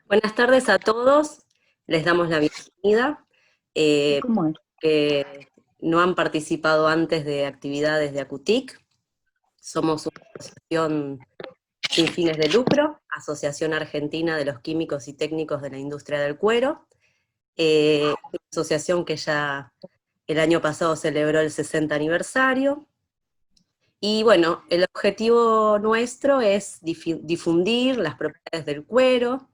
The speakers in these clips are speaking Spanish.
Buenas tardes a todos, les damos la bienvenida. ¿Y Eh, cómo es? que no han participado antes de actividades de ACUTIC, somos una asociación sin fines de lucro, Asociación Argentina de los Químicos y Técnicos de la Industria del Cuero, una asociación que ya el año pasado celebró el 60 aniversario. Y bueno, el objetivo nuestro es difundir las propiedades del cuero,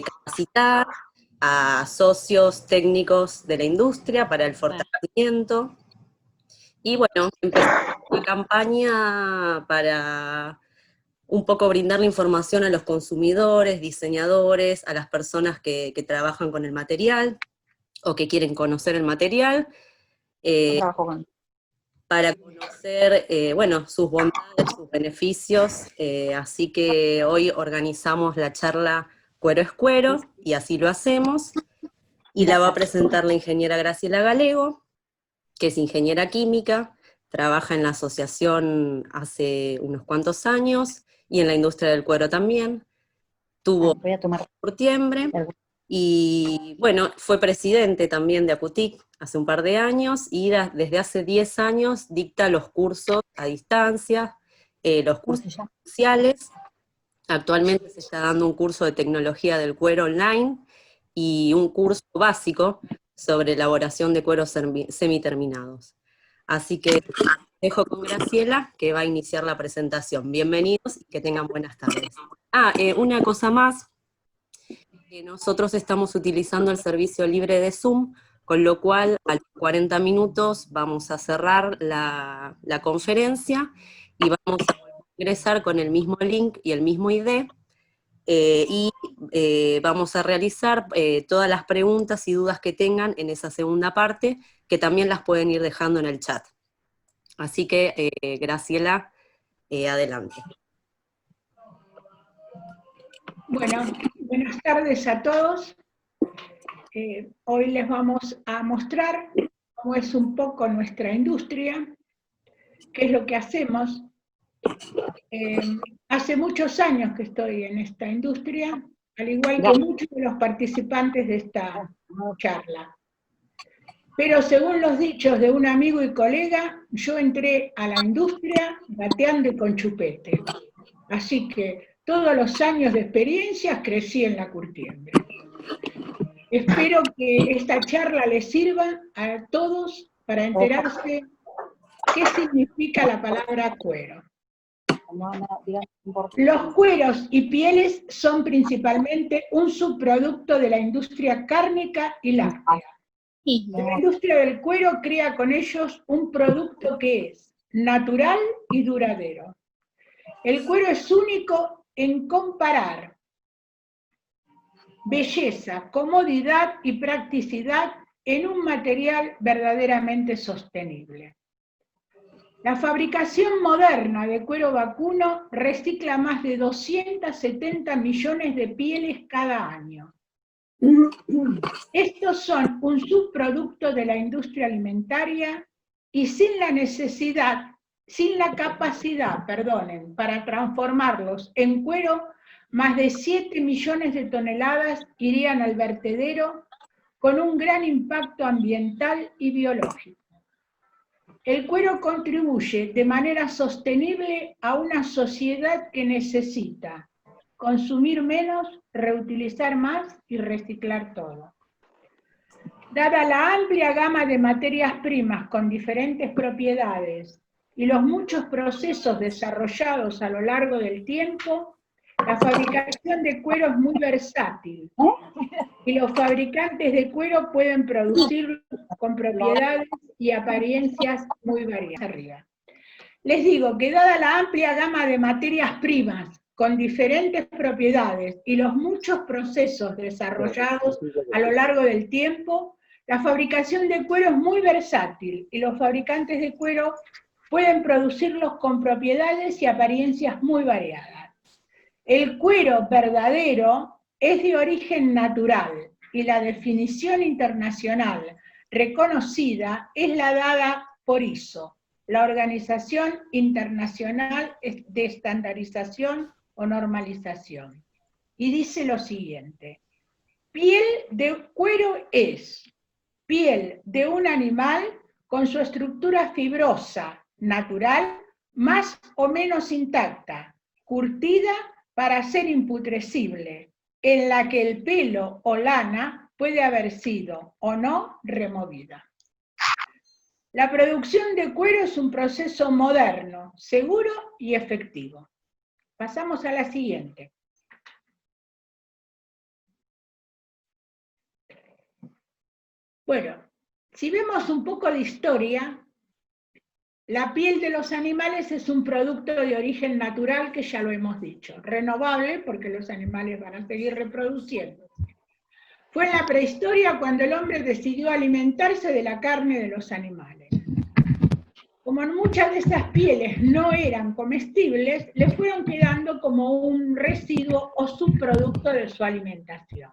capacitar a socios técnicos de la industria para el fortalecimiento. Y bueno, empezamos una campaña para un poco brindar la información a los consumidores, diseñadores, a las personas que trabajan con el material o que quieren conocer el material, Yo eh, trabajo con... para conocer, bueno, sus bondades, sus beneficios. Así que hoy organizamos la charla Cuero es Cuero, y así lo hacemos. Y la va a presentar la ingeniera Graciela Galego, que es ingeniera química, trabaja en la asociación hace unos cuantos años, y en la industria del cuero también. Tuvo Voy a tomar por tiembre, algo. y bueno, fue presidente también de ACUTIC hace un par de años, y desde hace 10 años dicta los cursos a distancia, los ¿Cómo cursos se llama? sociales. Actualmente se está dando un curso de tecnología del cuero online y un curso básico sobre elaboración de cueros semiterminados. Así que dejo con Graciela, que va a iniciar la presentación. Bienvenidos y que tengan buenas tardes. Una cosa más, que nosotros estamos utilizando el servicio libre de Zoom, con lo cual a los 40 minutos vamos a cerrar la conferencia y vamos a ingresar con el mismo link y el mismo ID, y vamos a realizar todas las preguntas y dudas que tengan en esa segunda parte, que también las pueden ir dejando en el chat. Así que, Graciela, adelante. Bueno, buenas tardes a todos. Hoy les vamos a mostrar cómo es un poco nuestra industria, qué es lo que hacemos. Hace muchos años que estoy en esta industria, al igual que muchos de los participantes de esta charla. Pero según los dichos de un amigo y colega, yo entré a la industria gateando y con chupete. Así que todos los años de experiencias crecí en la curtiembre. Espero que esta charla les sirva a todos para enterarse qué significa la palabra cuero. Los cueros y pieles son principalmente un subproducto de la industria cárnica y láctea. La industria del cuero crea con ellos un producto que es natural y duradero. El cuero es único en comparar belleza, comodidad y practicidad en un material verdaderamente sostenible. La fabricación moderna de cuero vacuno recicla más de 270 millones de pieles cada año. Estos son un subproducto de la industria alimentaria y sin la capacidad, para transformarlos en cuero, más de 7 millones de toneladas irían al vertedero con un gran impacto ambiental y biológico. El cuero contribuye de manera sostenible a una sociedad que necesita consumir menos, reutilizar más y reciclar todo. Dada la amplia gama de materias primas con diferentes propiedades y los muchos procesos desarrollados a lo largo del tiempo, la fabricación de cuero es muy versátil y los fabricantes de cuero pueden producirlo con propiedades y apariencias muy variadas. Les digo que dada la amplia gama de materias primas con diferentes propiedades y los muchos procesos desarrollados a lo largo del tiempo, la fabricación de cuero es muy versátil y los fabricantes de cuero pueden producirlos con propiedades y apariencias muy variadas. El cuero verdadero es de origen natural y la definición internacional reconocida es la dada por ISO, la Organización Internacional de Estandarización o Normalización. y dice lo siguiente: piel de cuero es piel de un animal con su estructura fibrosa, natural, más o menos intacta, curtida para ser imputrescible, en la que el pelo o lana puede haber sido o no removida. La producción de cuero es un proceso moderno, seguro y efectivo. Pasamos a la siguiente. Bueno, si vemos un poco de historia, la piel de los animales es un producto de origen natural, que ya lo hemos dicho, renovable porque los animales van a seguir reproduciendo. Fue en la prehistoria cuando el hombre decidió alimentarse de la carne de los animales. Como muchas de esas pieles no eran comestibles, le fueron quedando como un residuo o subproducto de su alimentación.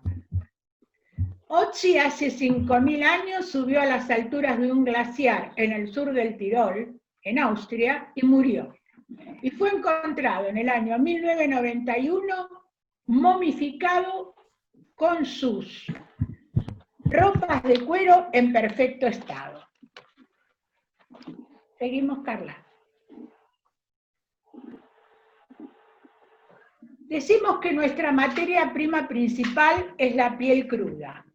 Otzi hace 5.000 años subió a las alturas de un glaciar en el sur del Tirol, en Austria, y murió. Y fue encontrado en el año 1991 momificado con sus ropas de cuero en perfecto estado. Seguimos, Carla. Decimos que nuestra materia prima principal es la piel cruda.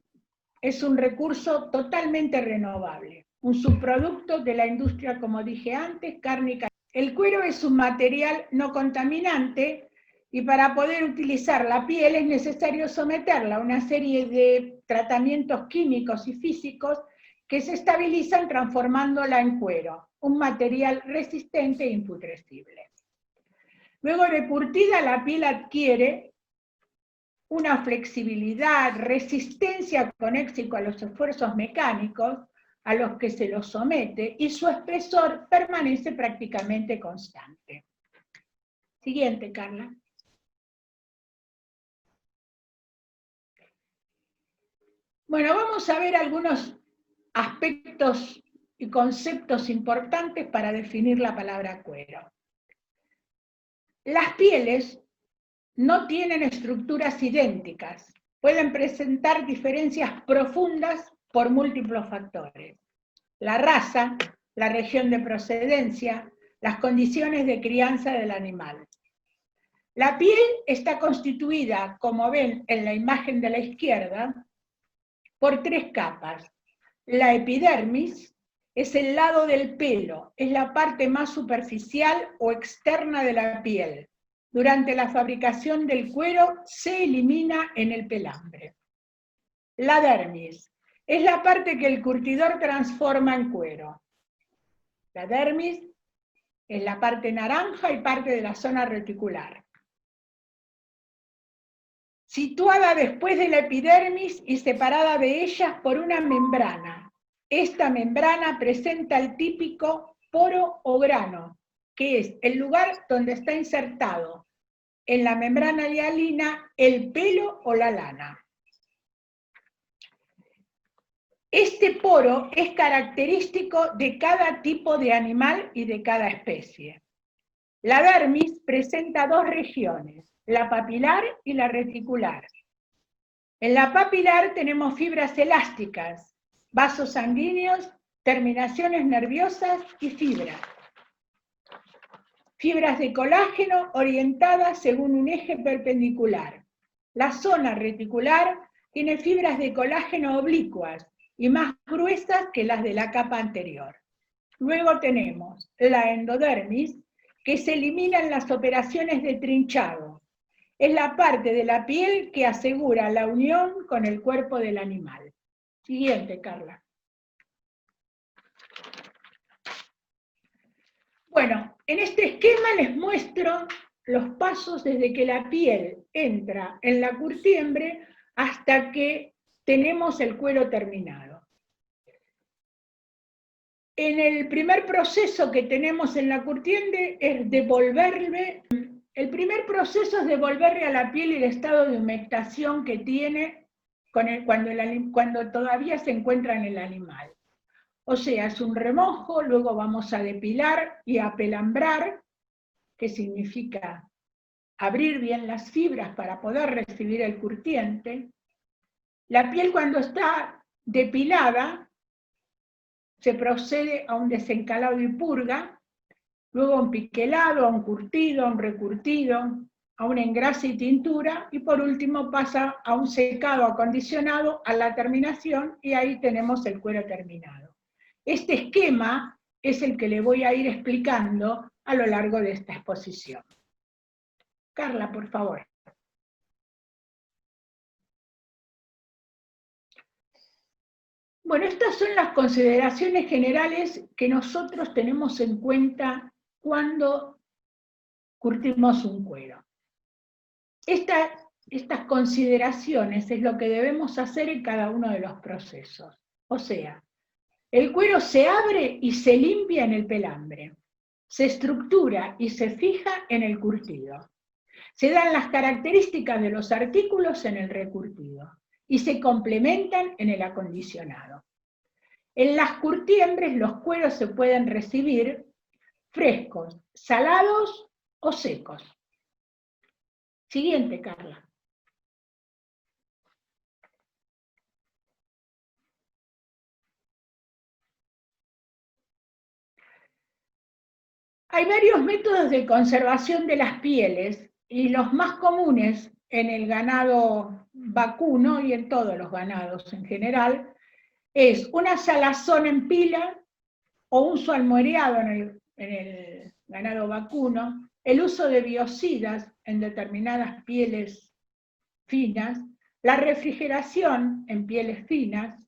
Es un recurso totalmente renovable, un subproducto de la industria, como dije antes, cárnica. El cuero es un material no contaminante y para poder utilizar la piel es necesario someterla a una serie de tratamientos químicos y físicos que se estabilizan transformándola en cuero, un material resistente e imputrescible. Luego de curtida, la piel adquiere una flexibilidad, resistencia con éxito a los esfuerzos mecánicos a los que se lo somete, y su espesor permanece prácticamente constante. Siguiente, Carla. Bueno, vamos a ver algunos aspectos y conceptos importantes para definir la palabra cuero. Las pieles no tienen estructuras idénticas, pueden presentar diferencias profundas por múltiples factores: la raza, la región de procedencia, las condiciones de crianza del animal. La piel está constituida, como ven en la imagen de la izquierda, por 3 capas. La epidermis es el lado del pelo, es la parte más superficial o externa de la piel. Durante la fabricación del cuero se elimina en el pelambre. La dermis es la parte que el curtidor transforma en cuero. La dermis es la parte naranja y parte de la zona reticular, situada después de la epidermis y separada de ellas por una membrana. Esta membrana presenta el típico poro o grano, que es el lugar donde está insertado en la membrana hialina el pelo o la lana. Este poro es característico de cada tipo de animal y de cada especie. La dermis presenta 2 regiones, la papilar y la reticular. En la papilar tenemos fibras elásticas, vasos sanguíneos, terminaciones nerviosas y fibras. Fibras de colágeno orientadas según un eje perpendicular. La zona reticular tiene fibras de colágeno oblicuas y más gruesas que las de la capa anterior. Luego tenemos la endodermis, que se elimina en las operaciones de trinchado. Es la parte de la piel que asegura la unión con el cuerpo del animal. Siguiente, Carla. Bueno, en este esquema les muestro los pasos desde que la piel entra en la curtiembre hasta que tenemos el cuero terminado. En el primer proceso que tenemos en la curtiembre es devolverle, el primer proceso es devolverle a la piel el estado de humectación que tiene cuando todavía se encuentra en el animal. O sea, es un remojo, luego vamos a depilar y a pelambrar, que significa abrir bien las fibras para poder recibir el curtiente. La piel cuando está depilada, se procede a un desencalado y purga, luego a un piquelado, a un curtido, a un recurtido, a un engrase y tintura, y por último pasa a un secado acondicionado a la terminación, y ahí tenemos el cuero terminado. Este esquema es el que le voy a ir explicando a lo largo de esta exposición. Carla, por favor. Bueno, estas son las consideraciones generales que nosotros tenemos en cuenta cuando curtimos un cuero. Estas consideraciones es lo que debemos hacer en cada uno de los procesos. O sea, el cuero se abre y se limpia en el pelambre, se estructura y se fija en el curtido. Se dan las características de los artículos en el recurtido y se complementan en el acondicionado. En las curtiembres los cueros se pueden recibir frescos, salados o secos. Siguiente, Carla. Hay varios métodos de conservación de las pieles y los más comunes en el ganado vacuno y en todos los ganados en general es una salazón en pila o un salmoreado en el ganado vacuno, el uso de biocidas en determinadas pieles finas, la refrigeración en pieles finas,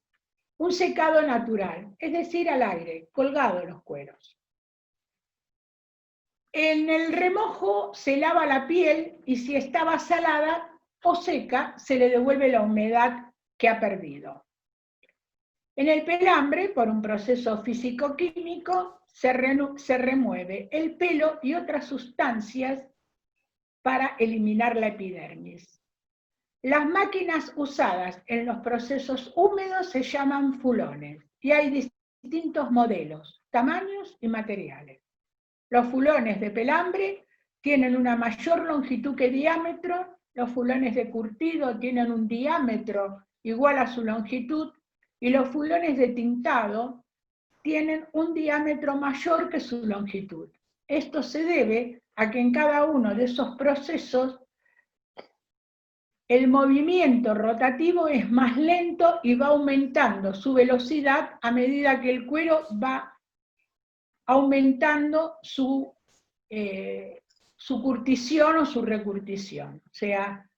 un secado natural, es decir, al aire, colgado los cueros. En el remojo se lava la piel y si estaba salada o seca, se le devuelve la humedad que ha perdido. En el pelambre, por un proceso físico-químico, se remueve el pelo y otras sustancias para eliminar la epidermis. Las máquinas usadas en los procesos húmedos se llaman fulones y hay distintos modelos, tamaños y materiales. Los fulones de pelambre tienen una mayor longitud que diámetro, los fulones de curtido tienen un diámetro igual a su longitud, y los fulones de tintado tienen un diámetro mayor que su longitud. Esto se debe a que en cada uno de esos procesos el movimiento rotativo es más lento y va aumentando su velocidad a medida que el cuero va aumentando su curtición o su recurtición. O sea,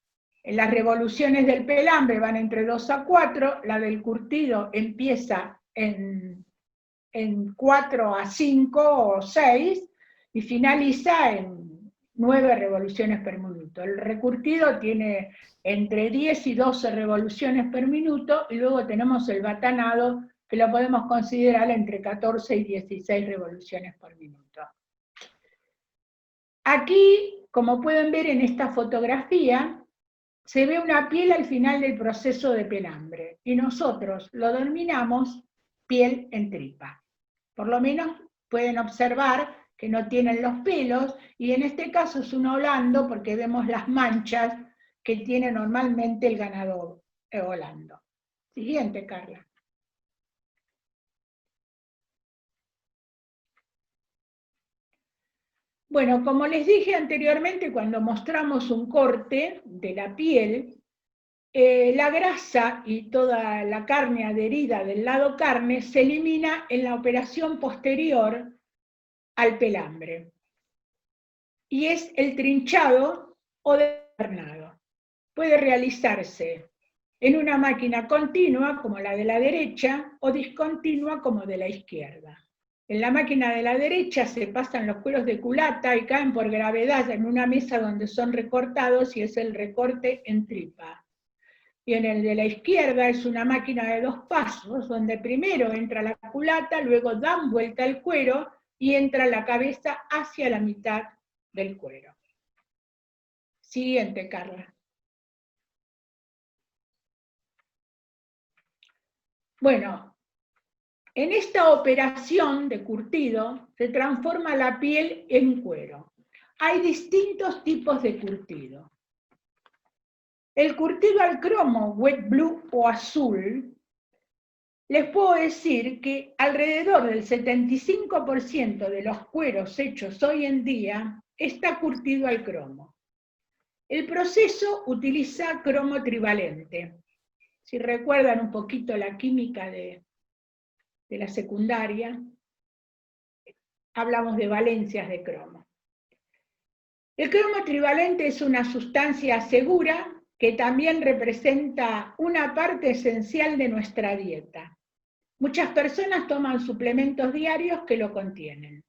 las revoluciones del pelambre van entre 2 a 4, la del curtido empieza en 4 a 5 o 6 y finaliza en 9 revoluciones por minuto. El recurtido tiene entre 10 y 12 revoluciones por minuto, y luego tenemos el batanado, que lo podemos considerar entre 14 y 16 revoluciones por minuto. Aquí, como pueden ver en esta fotografía, se ve una piel al final del proceso de pelambre, y nosotros lo denominamos piel en tripa. Por lo menos pueden observar que no tienen los pelos, y en este caso es un holando porque vemos las manchas que tiene normalmente el ganado holando. Siguiente, Carla. Bueno, como les dije anteriormente, cuando mostramos un corte de la piel, la grasa y toda la carne adherida del lado carne se elimina en la operación posterior al pelambre. Y es el trinchado o descarnado. Puede realizarse en una máquina continua, como la de la derecha, o discontinua, como de la izquierda. En la máquina de la derecha se pasan los cueros de culata y caen por gravedad en una mesa donde son recortados, y es el recorte en tripa. Y en el de la izquierda es una máquina de 2 pasos, donde primero entra la culata, luego dan vuelta el cuero y entra la cabeza hacia la mitad del cuero. Siguiente, Carla. Bueno, en esta operación de curtido se transforma la piel en cuero. hay distintos tipos de curtido. El curtido al cromo, wet blue o azul, les puedo decir que alrededor del 75% de los cueros hechos hoy en día está curtido al cromo. El proceso utiliza cromo trivalente. Si recuerdan un poquito la química de la secundaria, hablamos de valencias de cromo. El cromo trivalente es una sustancia segura que también representa una parte esencial de nuestra dieta. Muchas personas toman suplementos diarios que lo contienen.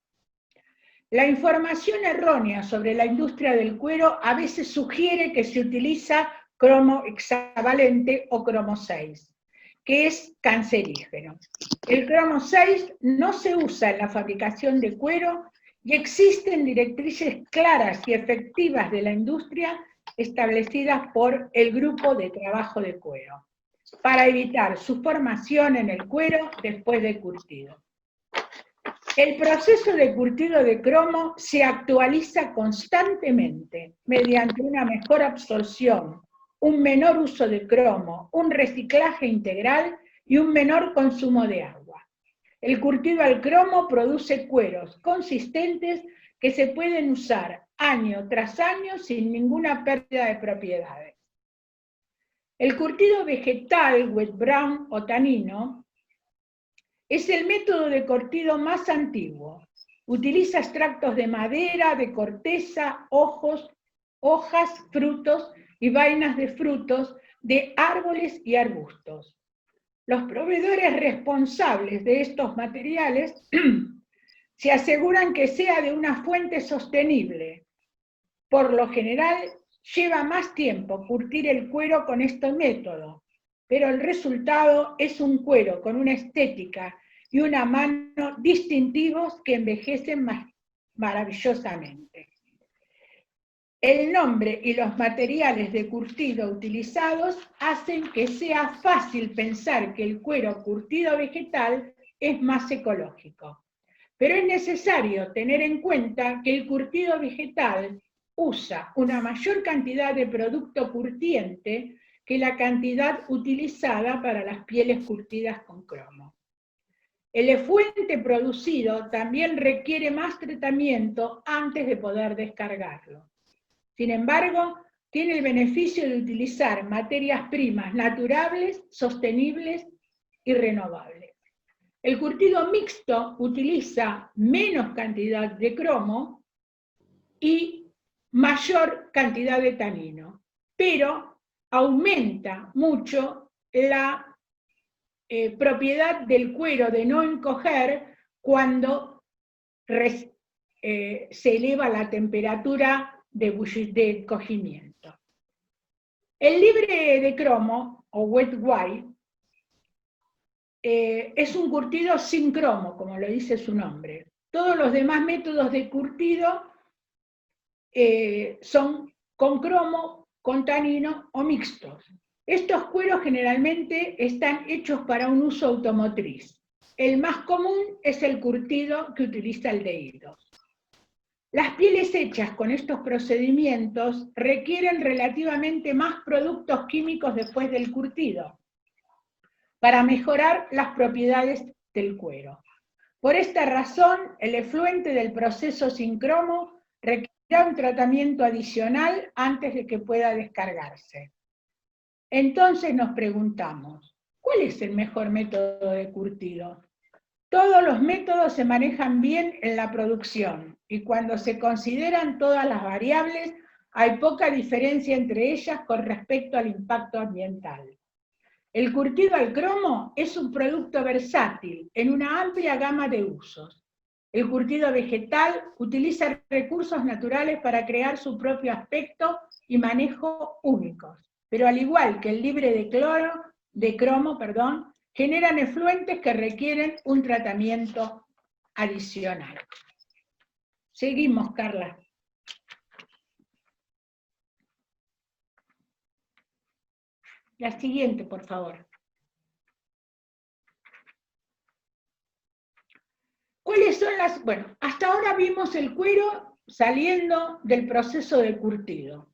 La información errónea sobre la industria del cuero a veces sugiere que se utiliza cromo hexavalente o cromo 6, que es cancerígeno. El cromo 6 no se usa en la fabricación de cuero y existen directrices claras y efectivas de la industria establecidas por el Grupo de Trabajo de Cuero, para evitar su formación en el cuero después del curtido. El proceso de curtido de cromo se actualiza constantemente mediante una mejor absorción, un menor uso de cromo, un reciclaje integral y un menor consumo de agua. El curtido al cromo produce cueros consistentes que se pueden usar año tras año sin ninguna pérdida de propiedades. El curtido vegetal, wet brown o tanino, es el método de curtido más antiguo. Utiliza extractos de madera, de corteza, hojas, frutos y vainas de frutos de árboles y arbustos. Los proveedores responsables de estos materiales se aseguran que sea de una fuente sostenible. Por lo general, lleva más tiempo curtir el cuero con este método, pero el resultado es un cuero con una estética y una mano distintivos que envejecen maravillosamente. El nombre y los materiales de curtido utilizados hacen que sea fácil pensar que el cuero curtido vegetal es más ecológico. Pero es necesario tener en cuenta que el curtido vegetal usa una mayor cantidad de producto curtiente que la cantidad utilizada para las pieles curtidas con cromo. El efluente producido también requiere más tratamiento antes de poder descargarlo. Sin embargo, tiene el beneficio de utilizar materias primas naturales, sostenibles y renovables. El curtido mixto utiliza menos cantidad de cromo y mayor cantidad de tanino, pero aumenta mucho la propiedad del cuero de no encoger cuando se eleva la temperatura de encogimiento. El libre de cromo, o wet white, es un curtido sin cromo, como lo dice su nombre. Todos los demás métodos de curtido son con cromo, con tanino o mixtos. Estos cueros generalmente están hechos para un uso automotriz. El más común es el curtido que utiliza el DI2. Las pieles hechas con estos procedimientos requieren relativamente más productos químicos después del curtido para mejorar las propiedades del cuero. Por esta razón, el efluente del proceso sin cromo requiere un tratamiento adicional antes de que pueda descargarse. Entonces nos preguntamos, ¿cuál es el mejor método de curtido? Todos los métodos se manejan bien en la producción y cuando se consideran todas las variables, hay poca diferencia entre ellas con respecto al impacto ambiental. El curtido al cromo es un producto versátil en una amplia gama de usos. El curtido vegetal utiliza recursos naturales para crear su propio aspecto y manejo únicos, pero al igual que el libre de cromo, generan efluentes que requieren un tratamiento adicional. Seguimos, Carla. La siguiente, por favor. ¿Cuáles son las...? Bueno, hasta ahora vimos el cuero saliendo del proceso de curtido.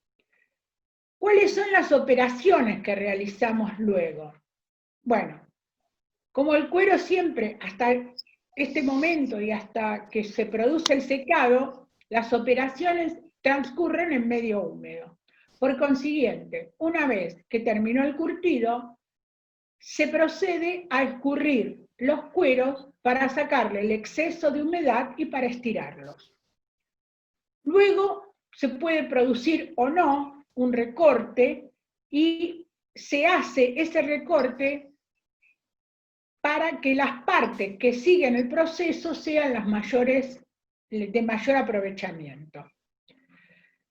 ¿Cuáles son las operaciones que realizamos luego? Bueno, como el cuero siempre, hasta este momento y hasta que se produce el secado, las operaciones transcurren en medio húmedo. Por consiguiente, una vez que terminó el curtido, se procede a escurrir los cueros para sacarle el exceso de humedad y para estirarlos. Luego se puede producir o no un recorte y se hace ese recorte para que las partes que siguen el proceso sean las mayores, de mayor aprovechamiento.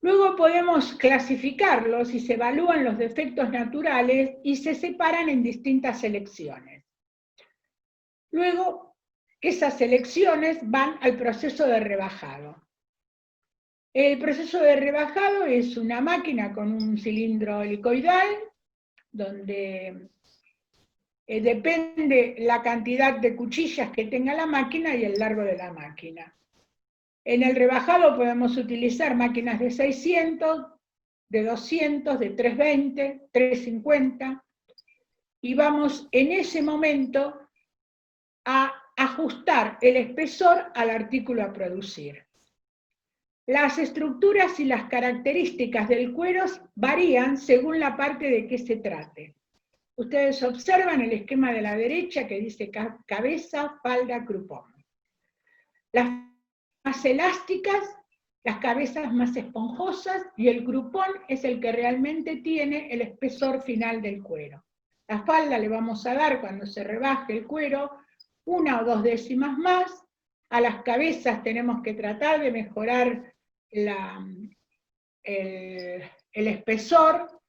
Luego podemos clasificarlos y se evalúan los defectos naturales y se separan en distintas selecciones. Luego, esas selecciones van al proceso de rebajado. El proceso de rebajado es una máquina con un cilindro helicoidal, donde depende la cantidad de cuchillas que tenga la máquina y el largo de la máquina. En el rebajado podemos utilizar máquinas de 600, de 200, de 320, 350, y vamos en ese momento a ajustar el espesor al artículo a producir. Las estructuras y las características del cuero varían según la parte de qué se trate. Ustedes observan el esquema de la derecha que dice cabeza, falda, crupón. Las más elásticas, las cabezas más esponjosas, y el crupón es el que realmente tiene el espesor final del cuero. La falda le vamos a dar, cuando se rebaje el cuero, 1 o 2 décimas más. A las cabezas tenemos que tratar de mejorar el espesor.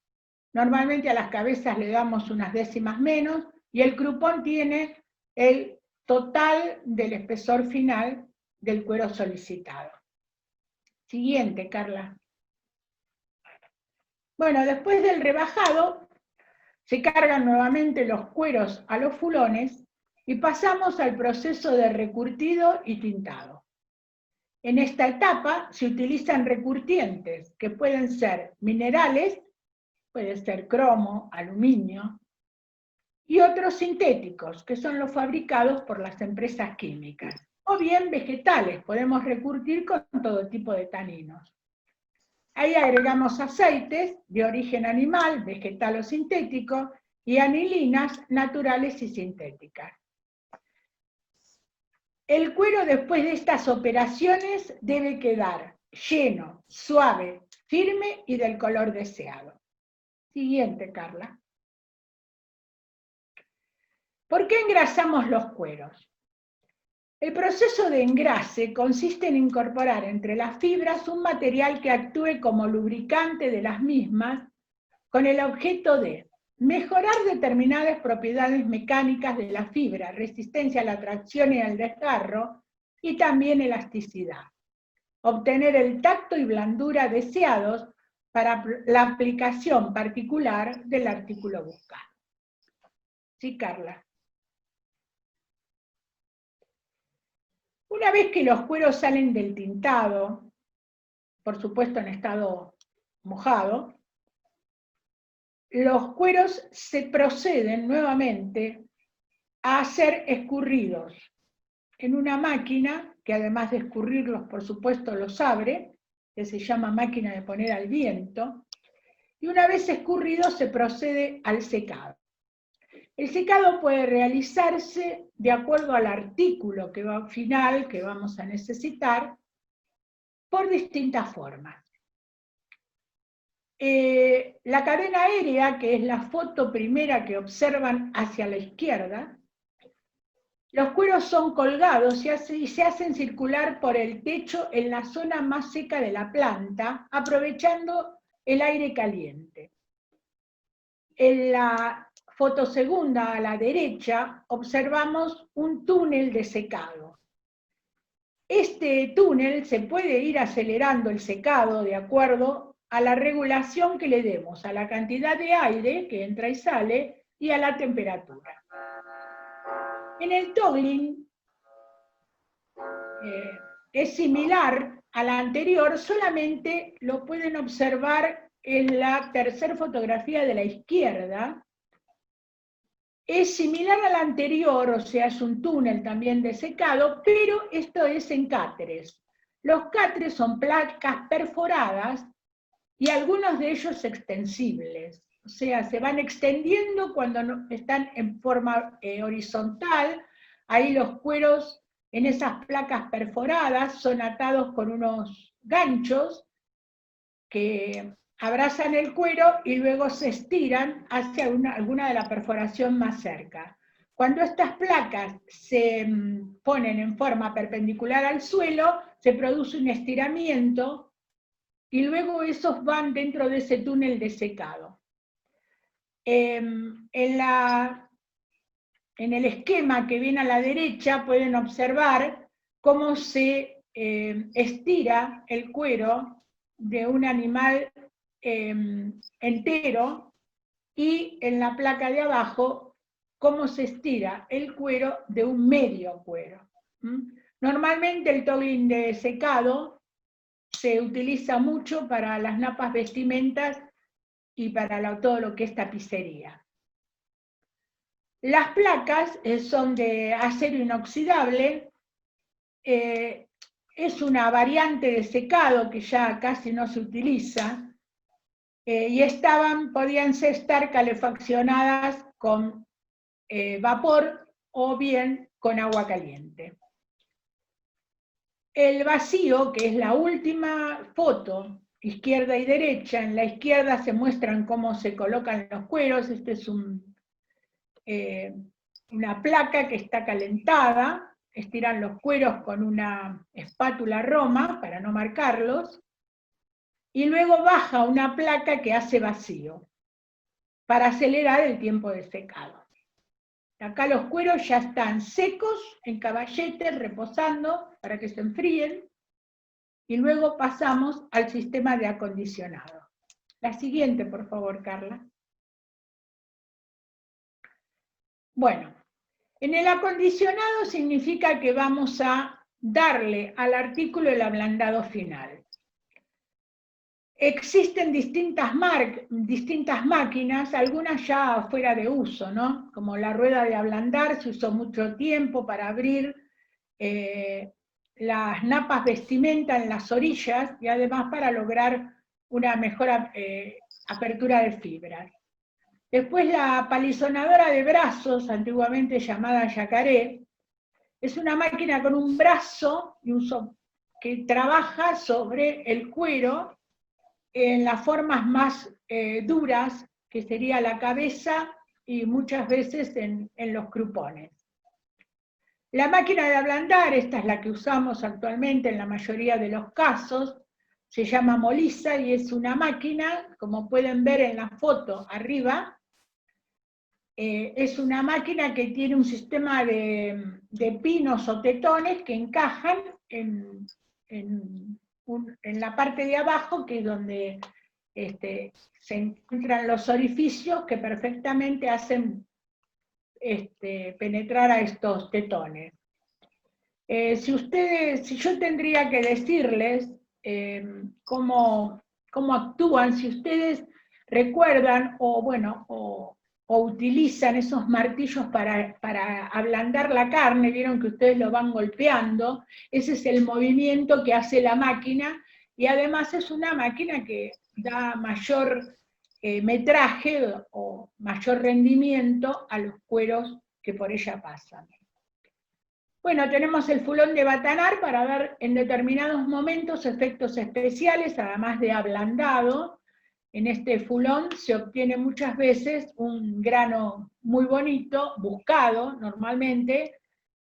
Normalmente a las cabezas le damos unas décimas menos, y el crupón tiene el total del espesor final del cuero solicitado. Siguiente, Carla. Bueno, después del rebajado, se cargan nuevamente los cueros a los fulones y pasamos al proceso de recurtido y tintado. En esta etapa se utilizan recurtientes que pueden ser minerales, puede ser cromo, aluminio, y otros sintéticos, que son los fabricados por las empresas químicas. O bien vegetales, podemos recurtir con todo tipo de taninos. Ahí agregamos aceites de origen animal, vegetal o sintético, y anilinas naturales y sintéticas. El cuero después de estas operaciones debe quedar lleno, suave, firme y del color deseado. Siguiente, Carla. ¿Por qué engrasamos los cueros? El proceso de engrase consiste en incorporar entre las fibras un material que actúe como lubricante de las mismas, con el objeto de mejorar determinadas propiedades mecánicas de la fibra, resistencia a la tracción y al desgarro, y también elasticidad. Obtener el tacto y blandura deseados para la aplicación particular del artículo buscado. Sí, Carla. Una vez que los cueros salen del tintado, por supuesto en estado mojado, los cueros se proceden nuevamente a ser escurridos en una máquina, que además de escurrirlos, por supuesto, los abre, que se llama máquina de poner al viento, y una vez escurridos se procede al secado. El secado puede realizarse de acuerdo al artículo final que vamos a necesitar, por distintas formas. La cadena aérea, que es la foto primera que observan hacia la izquierda, los cueros son colgados y se hacen circular por el techo en la zona más seca de la planta, aprovechando el aire caliente. En la foto segunda, a la derecha, observamos un túnel de secado. Este túnel se puede ir acelerando el secado de acuerdo a la regulación que le demos, a la cantidad de aire que entra y sale y a la temperatura. En el toggling es similar a la anterior, solamente lo pueden observar en la tercera fotografía de la izquierda. Es similar a la anterior, o sea, es un túnel también de secado, pero esto es en cáteres. Los cáteres son placas perforadas y algunos de ellos extensibles. O sea, se van extendiendo cuando están en forma horizontal. Ahí los cueros en esas placas perforadas son atados con unos ganchos que abrazan el cuero y luego se estiran hacia alguna de la perforación más cerca. Cuando estas placas se ponen en forma perpendicular al suelo, se produce un estiramiento y luego esos van dentro de ese túnel de secado. En el esquema que viene a la derecha pueden observar cómo se estira el cuero de un animal entero, y en la placa de abajo cómo se estira el cuero de un medio cuero. Normalmente el toggling de secado se utiliza mucho para las napas vestimentas y para todo lo que es tapicería. Las placas son de acero inoxidable, es una variante de secado que ya casi no se utiliza, y podían estar calefaccionadas con vapor o bien con agua caliente. El vacío, que es la última foto, izquierda y derecha, en la izquierda se muestran cómo se colocan los cueros. Este es una placa que está calentada, estiran los cueros con una espátula Roma para no marcarlos, y luego baja una placa que hace vacío, para acelerar el tiempo de secado. Acá los cueros ya están secos, en caballetes, reposando, para que se enfríen, y luego pasamos al sistema de acondicionado. La siguiente, por favor, Carla. Bueno, en el acondicionado significa que vamos a darle al artículo el ablandado final. Existen distintas máquinas, algunas ya fuera de uso, ¿no? Como la rueda de ablandar, se usó mucho tiempo para abrir las napas vestimenta en las orillas y además para lograr una mejor apertura de fibras. Después la palizonadora de brazos, antiguamente llamada yacaré, es una máquina con un brazo que trabaja sobre el cuero en las formas más duras, que sería la cabeza y muchas veces en los crupones. La máquina de ablandar, esta es la que usamos actualmente en la mayoría de los casos, se llama Molisa y es una máquina, como pueden ver en la foto arriba, es una máquina que tiene un sistema de pinos o tetones que encajan en la parte de abajo, que es donde se encuentran los orificios que perfectamente hacen penetrar a estos tetones. Si yo tendría que decirles cómo actúan, si ustedes recuerdan o utilizan esos martillos para ablandar la carne, vieron que ustedes lo van golpeando, ese es el movimiento que hace la máquina, y además es una máquina que da mayor metraje o mayor rendimiento a los cueros que por ella pasan. Bueno, tenemos el fulón de batanar para ver en determinados momentos efectos especiales, además de ablandado. En este fulón se obtiene muchas veces un grano muy bonito, buscado normalmente,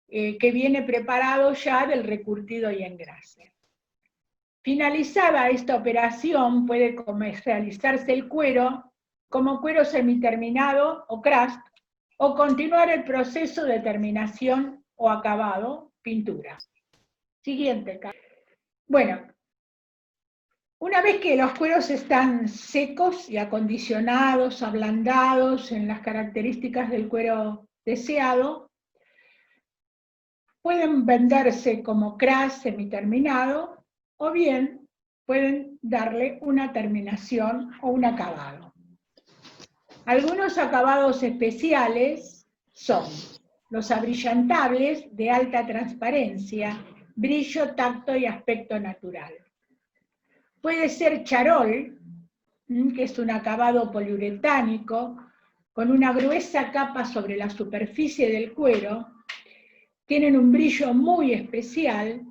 que viene preparado ya del recurtido y engrase. Finalizada esta operación, puede comercializarse el cuero como cuero semiterminado o crust, o continuar el proceso de terminación o acabado, pintura. Siguiente. Bueno, una vez que los cueros están secos y acondicionados, ablandados en las características del cuero deseado, pueden venderse como crust semiterminado o bien pueden darle una terminación o un acabado. Algunos acabados especiales son los abrillantables de alta transparencia, brillo, tacto y aspecto natural. Puede ser charol, que es un acabado poliuretánico, con una gruesa capa sobre la superficie del cuero, tienen un brillo muy especial,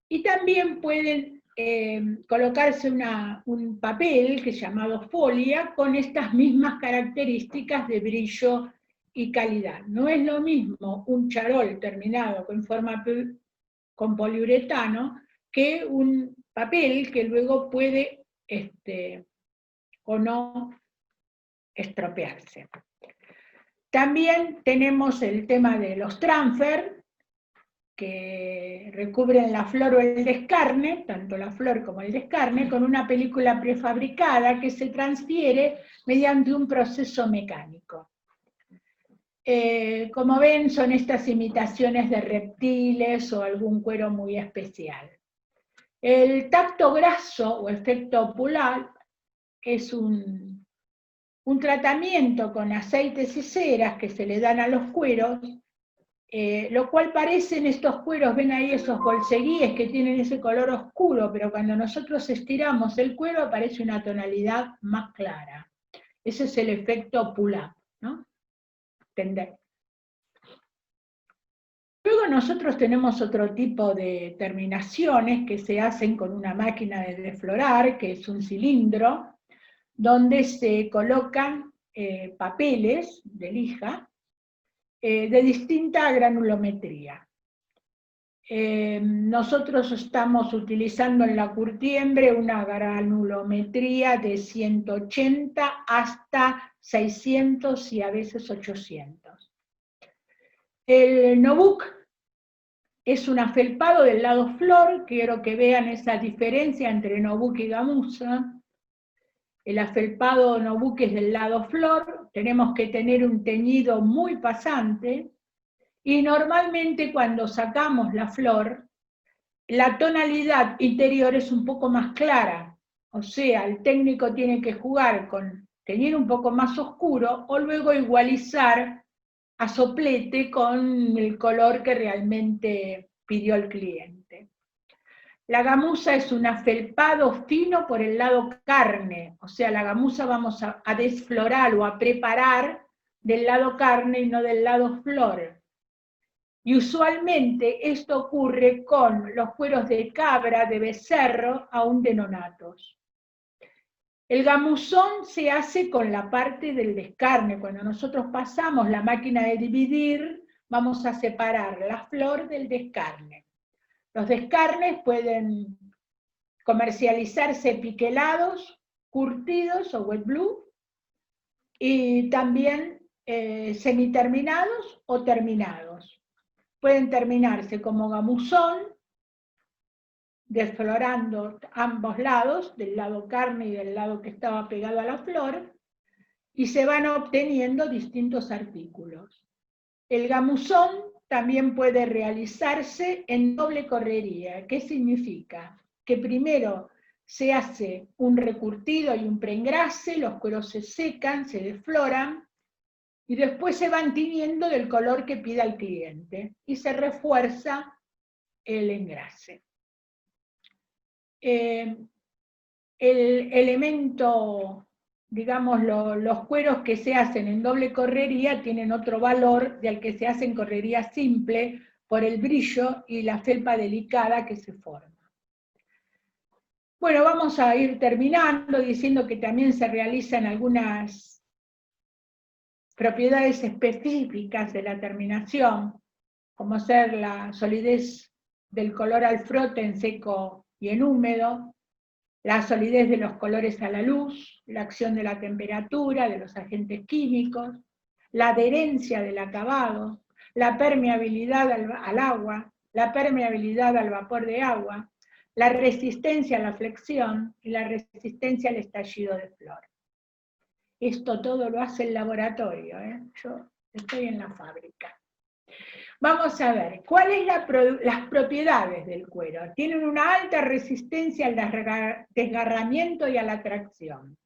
y también pueden colocarse un papel que es llamado folia con estas mismas características de brillo y calidad. No es lo mismo un charol terminado con poliuretano que un papel que luego puede o no estropearse. También tenemos el tema de los transfer, que recubren la flor o el descarne, tanto la flor como el descarne, con una película prefabricada que se transfiere mediante un proceso mecánico. Como ven, son estas imitaciones de reptiles o algún cuero muy especial. El tacto graso o efecto opular es un tratamiento con aceites y ceras que se le dan a los cueros, lo cual parecen estos cueros, ven ahí esos bolseguíes que tienen ese color oscuro, pero cuando nosotros estiramos el cuero aparece una tonalidad más clara. Ese es el efecto pull-up, ¿no? Tender. Luego nosotros tenemos otro tipo de terminaciones que se hacen con una máquina de desflorar, que es un cilindro, donde se colocan papeles de lija, de distinta granulometría. Nosotros estamos utilizando en la curtiembre una granulometría de 180 hasta 600 y a veces 800. El Notebook es un afelpado del lado flor, quiero que vean esa diferencia entre Notebook y gamuza. El afelpado Notebook es del lado flor, tenemos que tener un teñido muy pasante, y normalmente cuando sacamos la flor, la tonalidad interior es un poco más clara, o sea, el técnico tiene que jugar con teñir un poco más oscuro o luego igualizar a soplete con el color que realmente pidió el cliente. La gamuza es un afelpado fino por el lado carne, o sea, la gamuza vamos a desflorar o a preparar del lado carne y no del lado flor. Y usualmente esto ocurre con los cueros de cabra, de becerro, aún de nonatos. El gamuzón se hace con la parte del descarne. Cuando nosotros pasamos la máquina de dividir, vamos a separar la flor del descarne. Los descarnes pueden comercializarse piquelados, curtidos o wet blue, y también semiterminados o terminados. Pueden terminarse como gamuzón, desflorando ambos lados, del lado carne y del lado que estaba pegado a la flor, y se van obteniendo distintos artículos. El gamuzón también puede realizarse en doble correría. ¿Qué significa? Que primero se hace un recurtido y un preengrase, los cueros se secan, se desfloran, y después se van tiñendo del color que pida el cliente, y se refuerza el engrase. El elemento, digamos, los cueros que se hacen en doble correría tienen otro valor del que se hace en correría simple por el brillo y la felpa delicada que se forma. Bueno, vamos a ir terminando diciendo que también se realizan algunas propiedades específicas de la terminación, como ser la solidez del color al frote en seco y en húmedo, la solidez de los colores a la luz, la acción de la temperatura, de los agentes químicos, la adherencia del acabado, la permeabilidad al agua, la permeabilidad al vapor de agua, la resistencia a la flexión y la resistencia al estallido de flor. Esto todo lo hace el laboratorio, yo estoy en la fábrica. Vamos a ver, ¿cuáles son las propiedades del cuero? Tienen una alta resistencia al desgarramiento y a la tracción.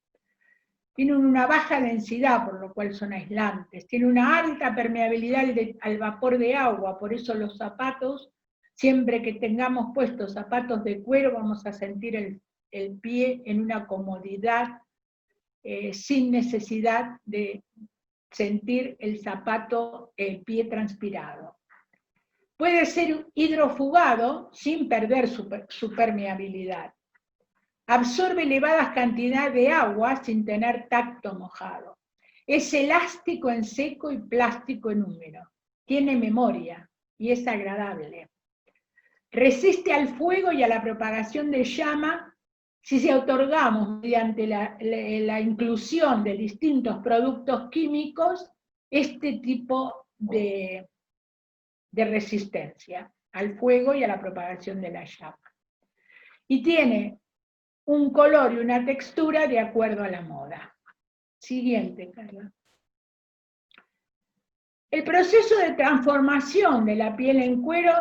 Tienen una baja densidad, por lo cual son aislantes. Tienen una alta permeabilidad al vapor de agua, por eso los zapatos, siempre que tengamos puestos zapatos de cuero, vamos a sentir el pie en una comodidad sin necesidad de sentir el zapato, el pie transpirado. Puede ser hidrofugado sin perder su permeabilidad. Absorbe elevadas cantidades de agua sin tener tacto mojado. Es elástico en seco y plástico en húmedo. Tiene memoria y es agradable. Resiste al fuego y a la propagación de llama si se otorgamos mediante la inclusión de distintos productos químicos este tipo de resistencia al fuego y a la propagación de la llama. Y tiene un color y una textura de acuerdo a la moda. Siguiente, Carla. El proceso de transformación de la piel en cuero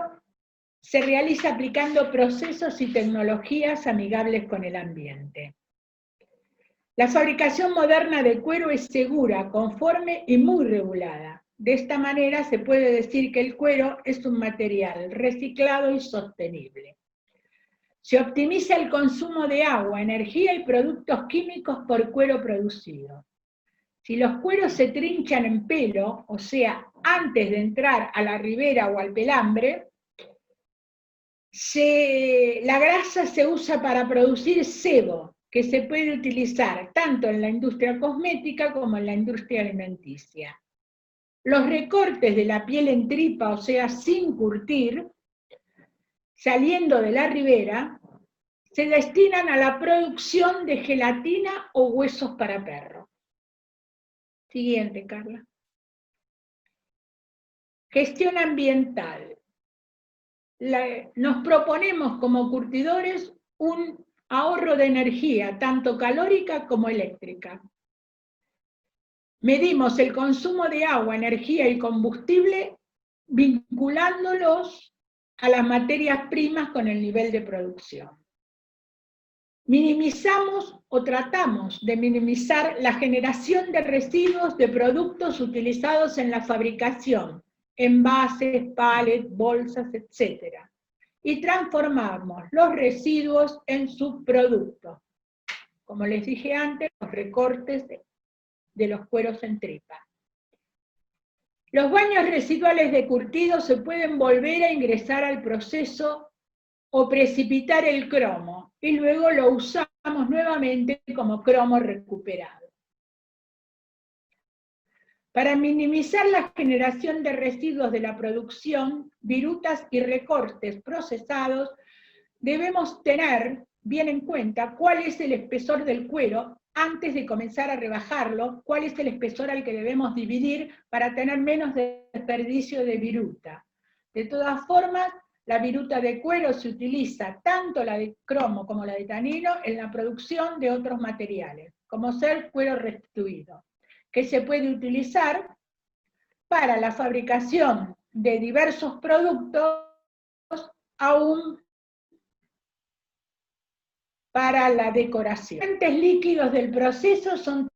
se realiza aplicando procesos y tecnologías amigables con el ambiente. La fabricación moderna de cuero es segura, conforme y muy regulada. De esta manera se puede decir que el cuero es un material reciclado y sostenible. Se optimiza el consumo de agua, energía y productos químicos por cuero producido. Si los cueros se trinchan en pelo, o sea, antes de entrar a la ribera o al pelambre, la grasa se usa para producir sebo, que se puede utilizar tanto en la industria cosmética como en la industria alimenticia. Los recortes de la piel en tripa, o sea, sin curtir, saliendo de la ribera, se destinan a la producción de gelatina o huesos para perro. Siguiente, Carla. Gestión ambiental. Nos proponemos como curtidores un ahorro de energía, tanto calórica como eléctrica. Medimos el consumo de agua, energía y combustible vinculándolos a las materias primas con el nivel de producción. Minimizamos o tratamos de minimizar la generación de residuos de productos utilizados en la fabricación, envases, palets, bolsas, etc. Y transformamos los residuos en subproductos. Como les dije antes, los recortes de los cueros en tripa. Los baños residuales de curtido se pueden volver a ingresar al proceso o precipitar el cromo, y luego lo usamos nuevamente como cromo recuperado. Para minimizar la generación de residuos de la producción, virutas y recortes procesados, debemos tener bien en cuenta cuál es el espesor del cuero antes de comenzar a rebajarlo, cuál es el espesor al que debemos dividir para tener menos desperdicio de viruta. De todas formas, la viruta de cuero se utiliza tanto la de cromo como la de tanino en la producción de otros materiales, como ser cuero restituido, que se puede utilizar para la fabricación de diversos productos, aún para la decoración. Los agentes líquidos del proceso son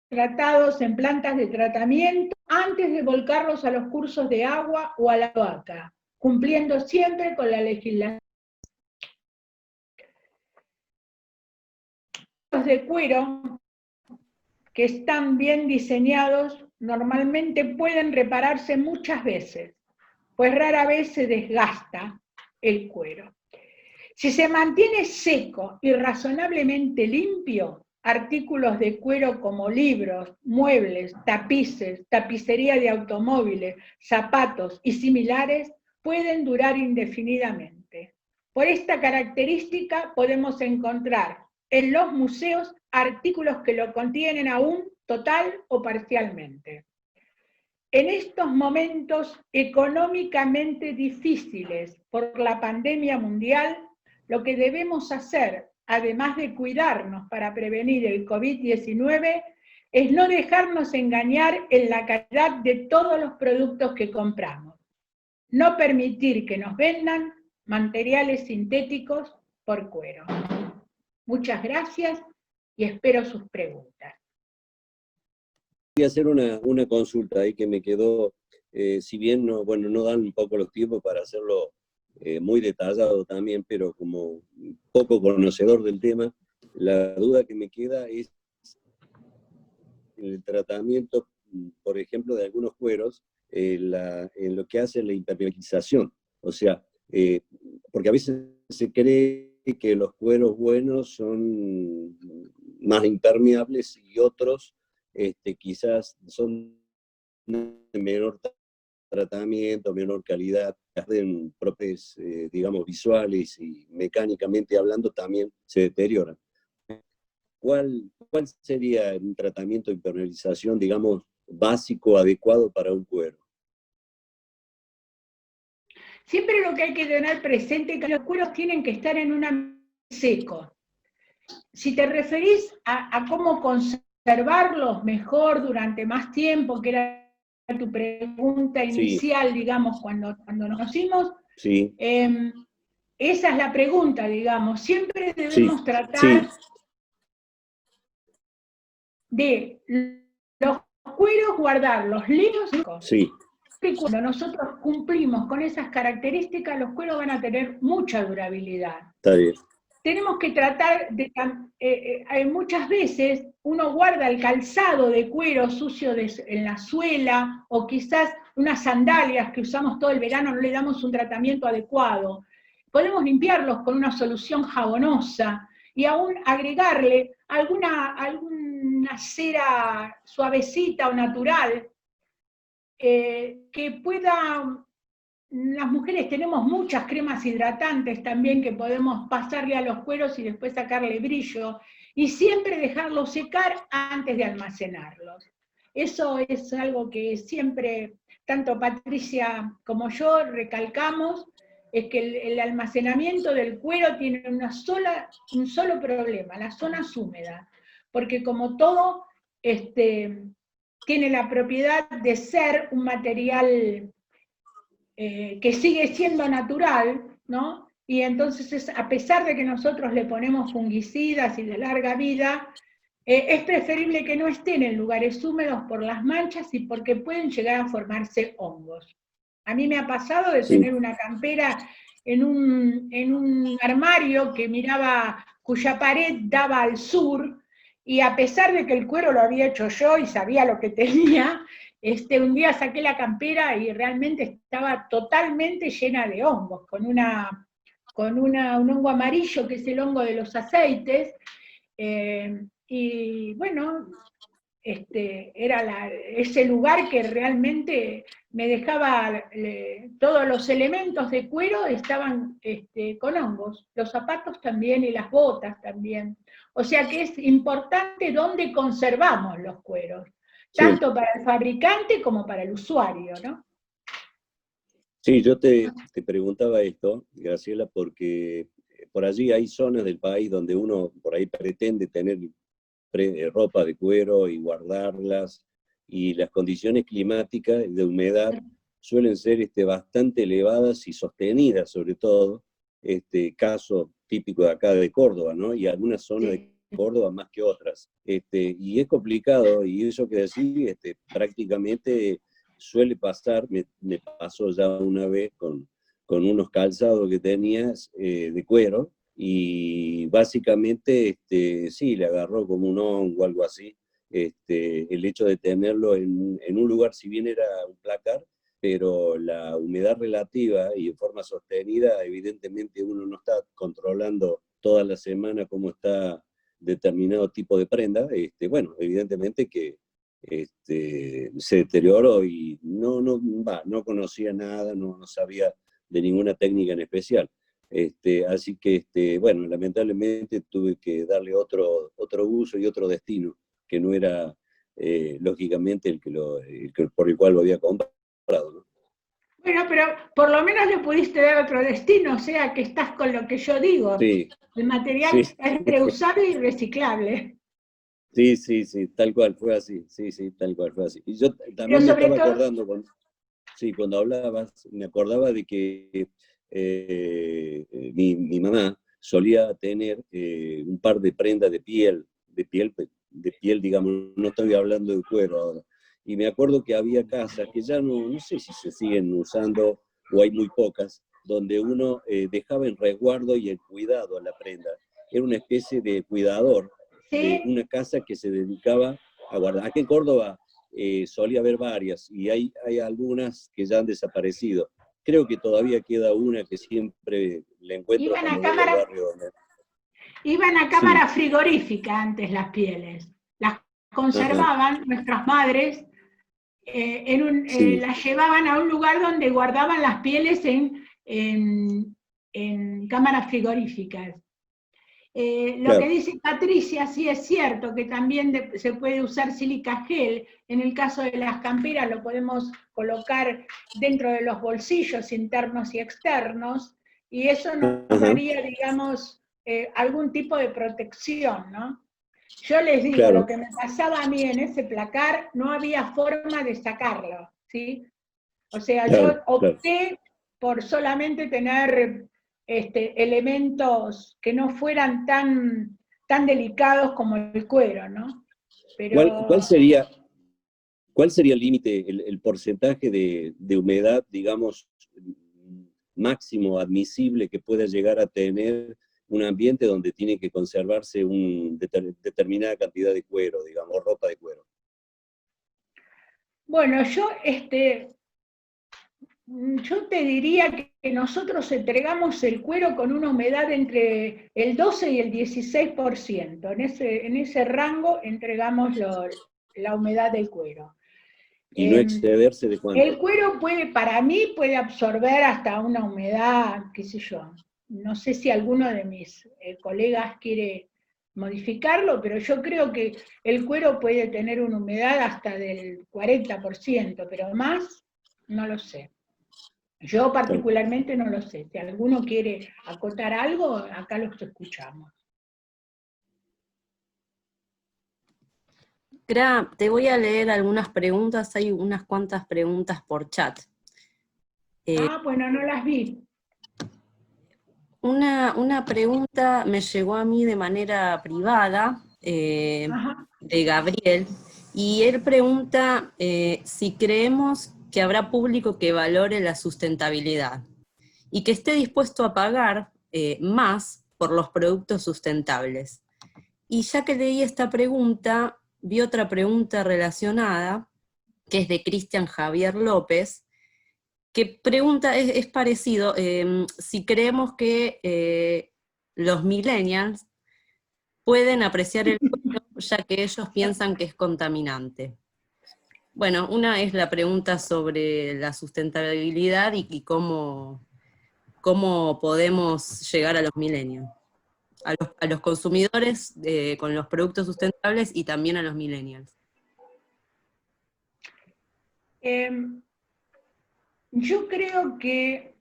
tratados en plantas de tratamiento antes de volcarlos a los cursos de agua o a la cloaca, cumpliendo siempre con la legislación. Los de cuero que están bien diseñados normalmente pueden repararse muchas veces, pues rara vez se desgasta el cuero. Si se mantiene seco y razonablemente limpio, artículos de cuero como libros, muebles, tapices, tapicería de automóviles, zapatos y similares pueden durar indefinidamente. Por esta característica podemos encontrar en los museos artículos que lo contienen aún total o parcialmente. En estos momentos económicamente difíciles por la pandemia mundial, lo que debemos hacer, además de cuidarnos para prevenir el COVID-19, es no dejarnos engañar en la calidad de todos los productos que compramos. No permitir que nos vendan materiales sintéticos por cuero. Muchas gracias y espero sus preguntas. Voy a hacer una consulta ahí que me quedó, si bien no, bueno, no dan un poco los tiempos para hacerlo muy detallado también, pero como poco conocedor del tema, la duda que me queda es el tratamiento, por ejemplo, de algunos cueros, en lo que hace la impermeabilización. O sea, porque a veces se cree que los cueros buenos son más impermeables y otros quizás son de menor tratamiento, menor calidad, hacen propios, digamos, visuales y mecánicamente hablando también se deterioran. ¿Cuál sería un tratamiento de impermeabilización, digamos, básico, adecuado para un cuero? Siempre lo que hay que tener presente es que los cueros tienen que estar en un ambiente seco. Si te referís a cómo conservarlos mejor durante más tiempo, que era tu pregunta inicial, sí, digamos, cuando nos conocimos, sí. Esa es la pregunta, digamos. Siempre debemos tratar de los cueros guardarlos limpios. Sí. Y cuando nosotros cumplimos con esas características, los cueros van a tener mucha durabilidad. Está bien. Tenemos que tratar de, muchas veces uno guarda el calzado de cuero sucio en la suela, o quizás unas sandalias que usamos todo el verano no le damos un tratamiento adecuado. Podemos limpiarlos con una solución jabonosa y aún agregarle alguna cera suavecita o natural que pueda. Las mujeres tenemos muchas cremas hidratantes también que podemos pasarle a los cueros y después sacarle brillo, y siempre dejarlos secar antes de almacenarlos. Eso es algo que siempre, tanto Patricia como yo recalcamos, es que el almacenamiento del cuero tiene un solo problema, las zonas húmedas, porque como todo, tiene la propiedad de ser un material que sigue siendo natural, ¿no? Y entonces, a pesar de que nosotros le ponemos fungicidas y de larga vida, es preferible que no estén en lugares húmedos por las manchas y porque pueden llegar a formarse hongos. A mí me ha pasado de tener una campera en un armario que miraba, cuya pared daba al sur, y a pesar de que el cuero lo había hecho yo y sabía lo que tenía, un día saqué la campera y realmente estaba totalmente llena de hongos, con un hongo amarillo que es el hongo de los aceites, y bueno, era ese lugar que realmente me dejaba, todos los elementos de cuero estaban con hongos, los zapatos también y las botas también. O sea que es importante dónde conservamos los cueros, tanto para el fabricante como para el usuario, ¿no? Sí, yo te preguntaba esto, Graciela, porque por allí hay zonas del país donde uno por ahí pretende tener ropa de cuero y guardarlas, y las condiciones climáticas de humedad suelen ser bastante elevadas y sostenidas, sobre todo, caso típico de acá de Córdoba, ¿no? Y algunas zonas de Córdoba más que otras. Y es complicado, y eso que decís, prácticamente suele pasar, me pasó ya una vez con unos calzados que tenías de cuero, y básicamente sí, le agarró como un hongo o algo así, el hecho de tenerlo en un lugar, si bien era un placar, pero la humedad relativa y en forma sostenida, evidentemente uno no está controlando toda la semana cómo está determinado tipo de prenda, bueno, evidentemente que se deterioró, y no conocía nada, no sabía de ninguna técnica en especial. Así que, bueno, lamentablemente tuve que darle otro uso y otro destino, que no era, lógicamente, por el cual lo había comprado, ¿no? Bueno, pero por lo menos le pudiste dar otro destino, o sea que estás con lo que yo digo. Sí. El material es reusable y reciclable. Sí, sí, sí, tal cual, fue así. Sí, sí, tal cual, fue así. Y yo Pero también me sobre estaba todo, acordando, sí, cuando hablabas, me acordaba de que mi mamá solía tener un par de prendas de piel, digamos, no estoy hablando de cuero ahora. Y me acuerdo que había casas que ya no sé si se siguen usando o hay muy pocas, donde uno dejaba en resguardo y en cuidado a la prenda. Era una especie de cuidador de sí, una casa que se dedicaba a guardar. Aquí en Córdoba solía haber varias y hay algunas que ya han desaparecido. Creo que todavía queda una que siempre le encuentro iban a cuando voy al cámara, barrio. iban a Sí, cámara frigorífica antes las pieles. Las ajá, conservaban nuestras madres, sí, las llevaban a un lugar donde guardaban las pieles en cámaras frigoríficas. Lo que claro, dice Patricia sí es cierto, que también se puede usar sílica gel. En el caso de las camperas lo podemos colocar dentro de los bolsillos internos y externos, y eso nos ajá, daría, digamos, algún tipo de protección, ¿no? Yo les digo, lo claro, que me pasaba a mí en ese placar, no había forma de sacarlo, ¿sí? O sea, yo claro, claro. opté por solamente tener elementos que no fueran tan delicados como el cuero, ¿no? ¿Cuál, cuál Pero sería, ¿Cuál sería el límite, el porcentaje de humedad, digamos, máximo admisible que pueda llegar a tener un ambiente donde tiene que conservarse una determinada cantidad de cuero, digamos, ropa de cuero? bueno, yo te diría que nosotros entregamos el cuero con una humedad entre el 12 y el 16%. En ese rango entregamos la humedad del cuero. Y no Eh, excederse de El cuánto. cuero para mí, puede absorber hasta una humedad, qué sé yo. No sé si alguno de mis colegas quiere modificarlo, pero yo creo que el cuero puede tener una humedad hasta del 40%, pero más, no lo sé. Yo Claro. particularmente no lo sé. Si alguno quiere acotar algo, acá los escuchamos. Gra, te voy a leer algunas preguntas, hay unas cuantas preguntas por chat. Ah, bueno, no las vi. Una pregunta me llegó a mí de manera privada, Ajá. de Gabriel, y él pregunta si creemos que habrá público que valore la sustentabilidad y que esté dispuesto a pagar más por los productos sustentables. Y ya que leí esta pregunta, vi otra pregunta relacionada, que es de Cristian Javier López, que pregunta, es parecido, si creemos que los millennials pueden apreciar el cuero ya que ellos piensan que es contaminante. Bueno, una es la pregunta sobre la sustentabilidad y cómo podemos llegar a los millennials, a los consumidores con los productos sustentables y también a los millennials. Yo creo que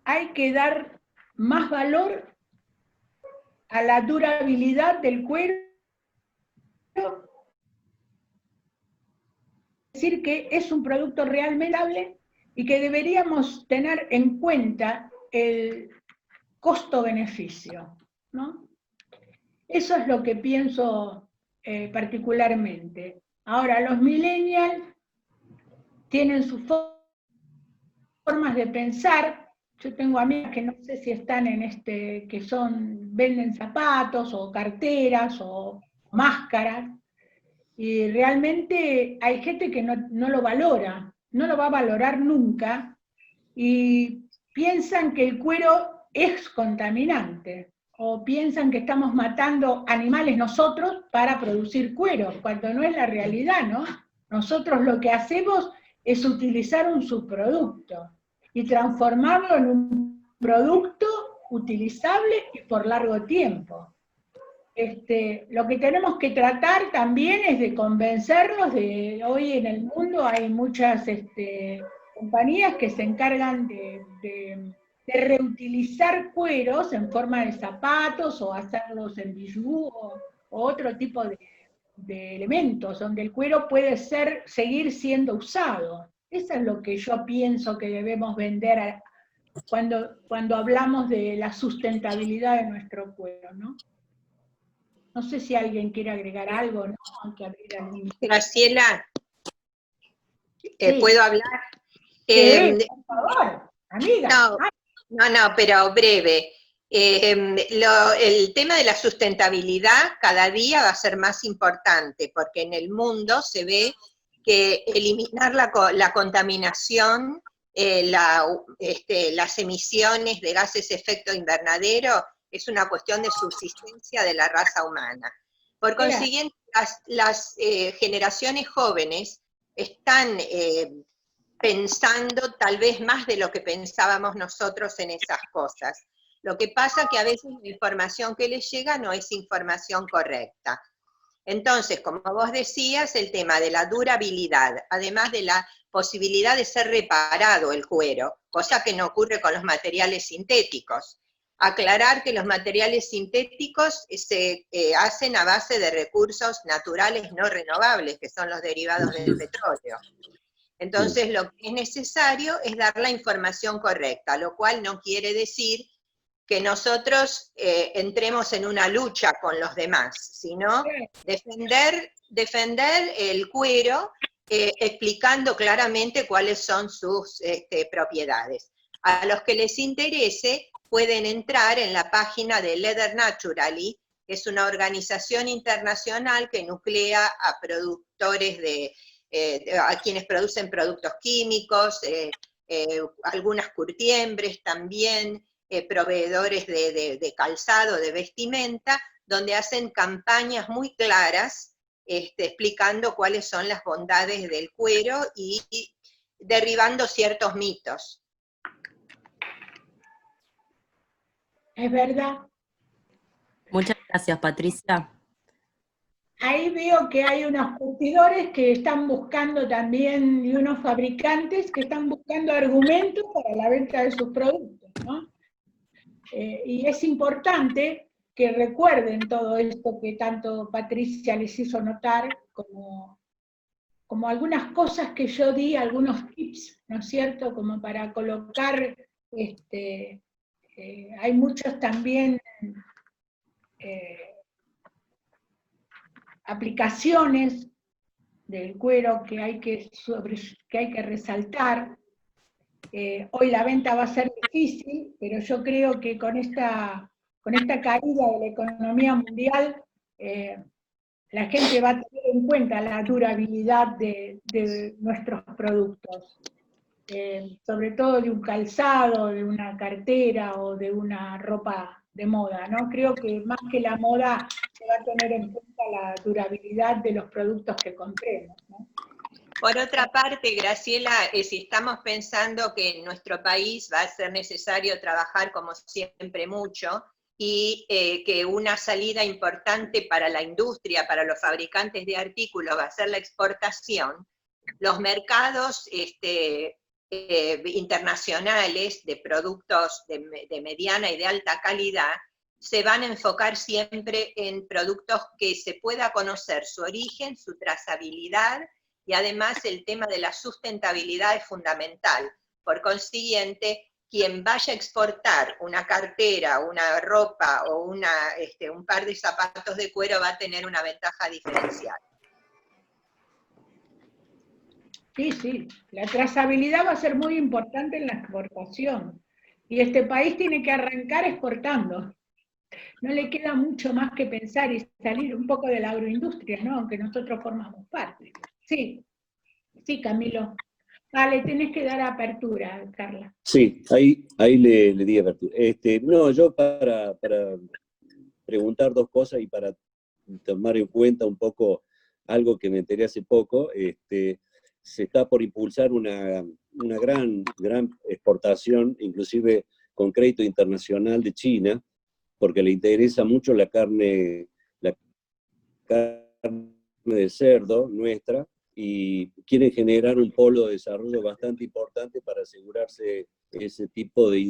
hay que dar más valor a la durabilidad del cuero, decir que es un producto realmente estable y que deberíamos tener en cuenta el costo-beneficio, ¿no? Eso es lo que pienso particularmente. Ahora, los millennials tienen sus formas de pensar. Yo tengo amigas que no sé si están que venden zapatos o carteras o máscaras, y realmente hay gente que no lo valora, no lo va a valorar nunca, y piensan que el cuero es contaminante, o piensan que estamos matando animales nosotros para producir cuero, cuando no es la realidad, ¿no? Nosotros lo que hacemos es utilizar un subproducto y transformarlo en un producto utilizable y por largo tiempo. Lo que tenemos que tratar también es de convencerlos de, hoy en el mundo hay muchas compañías que se encargan de reutilizar cueros en forma de zapatos o hacerlos en bijú o otro tipo de elementos, donde el cuero puede seguir siendo usado. Eso es lo que yo pienso que debemos vender cuando hablamos de la sustentabilidad de nuestro cuero, ¿no? No sé si alguien quiere agregar algo, ¿no? Hay que abrir algún... Graciela, Sí. ¿puedo hablar? Sí, por favor, amiga. No, pero breve. El tema de la sustentabilidad cada día va a ser más importante, porque en el mundo se ve que eliminar la contaminación, las emisiones de gases de efecto invernadero, es una cuestión de subsistencia de la raza humana. Por consiguiente, las generaciones jóvenes están pensando tal vez más de lo que pensábamos nosotros en esas cosas. Lo que pasa que a veces la información que les llega no es información correcta. Entonces, como vos decías, el tema de la durabilidad, además de la posibilidad de ser reparado el cuero, cosa que no ocurre con los materiales sintéticos. Aclarar que los materiales sintéticos se hacen a base de recursos naturales no renovables, que son los derivados del petróleo. Entonces, lo que es necesario es dar la información correcta, lo cual no quiere decir que nosotros entremos en una lucha con los demás, sino defender el cuero, explicando claramente cuáles son sus propiedades. A los que les interese pueden entrar en la página de Leather Naturally, que es una organización internacional que nuclea a productores a quienes producen productos químicos, algunas curtiembres también, proveedores de calzado, de vestimenta, donde hacen campañas muy claras explicando cuáles son las bondades del cuero y derribando ciertos mitos. Es verdad. Muchas gracias, Patricia. Ahí veo que hay unos curtidores que están buscando también, y unos fabricantes que están buscando argumentos para la venta de sus productos, ¿no? Y es importante que recuerden todo esto que tanto Patricia les hizo notar, como algunas cosas que yo di, algunos tips, ¿no es cierto?, como para colocar, hay muchos también aplicaciones del cuero que hay que resaltar. Hoy la venta va a ser difícil, pero yo creo que con esta caída de la economía mundial, la gente va a tener en cuenta la durabilidad de nuestros productos, sobre todo de un calzado, de una cartera o de una ropa de moda, ¿no? Creo que más que la moda se va a tener en cuenta la durabilidad de los productos que compremos, ¿no? Por otra parte, Graciela, si estamos pensando que en nuestro país va a ser necesario trabajar como siempre mucho, y que una salida importante para la industria, para los fabricantes de artículos, va a ser la exportación, los mercados internacionales de productos de mediana y de alta calidad se van a enfocar siempre en productos que se pueda conocer su origen, su trazabilidad, y además el tema de la sustentabilidad es fundamental. Por consiguiente, quien vaya a exportar una cartera, una ropa o un par de zapatos de cuero va a tener una ventaja diferencial. Sí, sí, la trazabilidad va a ser muy importante en la exportación. Y este país tiene que arrancar exportando. No le queda mucho más que pensar y salir un poco de la agroindustria, ¿no? Aunque nosotros formamos parte. Sí, sí, Camilo. Vale, tenés que dar apertura, Carla. Sí, ahí le di apertura. No, yo para preguntar dos cosas y para tomar en cuenta un poco algo que me enteré hace poco, se está por impulsar una gran exportación, inclusive con crédito internacional de China, porque le interesa mucho la carne de cerdo nuestra, y quieren generar un polo de desarrollo bastante importante para asegurarse ese tipo de